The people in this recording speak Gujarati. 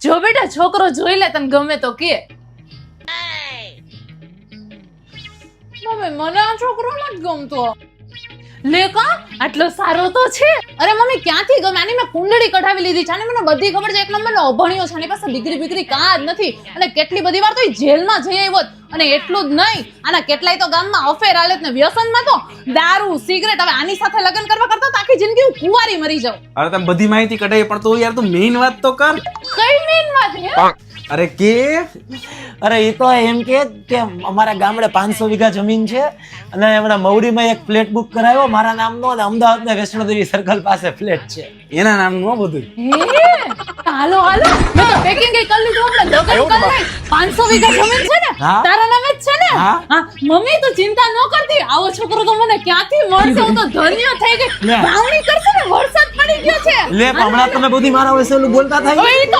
જો બેટા છોકરો જોઈ લે તને ગમે તો કે મમ્મી મને આ છોકરો નથી ગમતો લે કા આટલો સારો તો છે અરે મમ્મી ક્યાંથી ગમે આની મેં કુંડળી કઢાવી લીધી છે અને મને બધી ખબર છે એક નંબરનો અભણ્યો છે આની પાસે ડિગ્રી કાં જ નથી અને કેટલી બધી વાર તો એ જેલમાં જઈ આવ્યો અને એટલું જ નહીં આના કેટલાય તો ગામમાં અફેર આલે ને વ્યસનમાં તો દારૂ સિગરેટ હવે આની સાથે લગ્ન કરવા કરતા તો આખી જિંદગી હું કુંવારી મરી જાઉં અરે તમે બધી માહિતી કઢાઈ પણ તું યાર તું મેઇન વાત તો કર કઈ મેન વાત હે અરે કે અરે એ તો એમ કે અમારા ગામડે 500 વીઘા જમીન છે અને હમણાં મવડીમાં એક ફ્લેટ બુક કરાવ્યો મારા નામનો અને અમદાવાદના વૈષ્ણોદેવી સર્કલ પાસે ફ્લેટ છે એના નામનું હો બધું હે હાલો મેં તો પેકિંગ કરી લીધું આપણે લગ્ન કરી લઈ 500 વીઘા જમીન છે ને હા. તારા નામે જ છે ને હા. હા મમ્મી તું ચિંતા ન કરતી આવો છોકરો તો મને ક્યાંથી મળશે હું તો ધન્ય થઈ ગઈ લે. વાવણી કરશે ને વરસાદ પડી ગયો છે લે પણ હમણાં તમે બધી મારા વિશે ઓલું બોલતા થાય હવે ઈ તો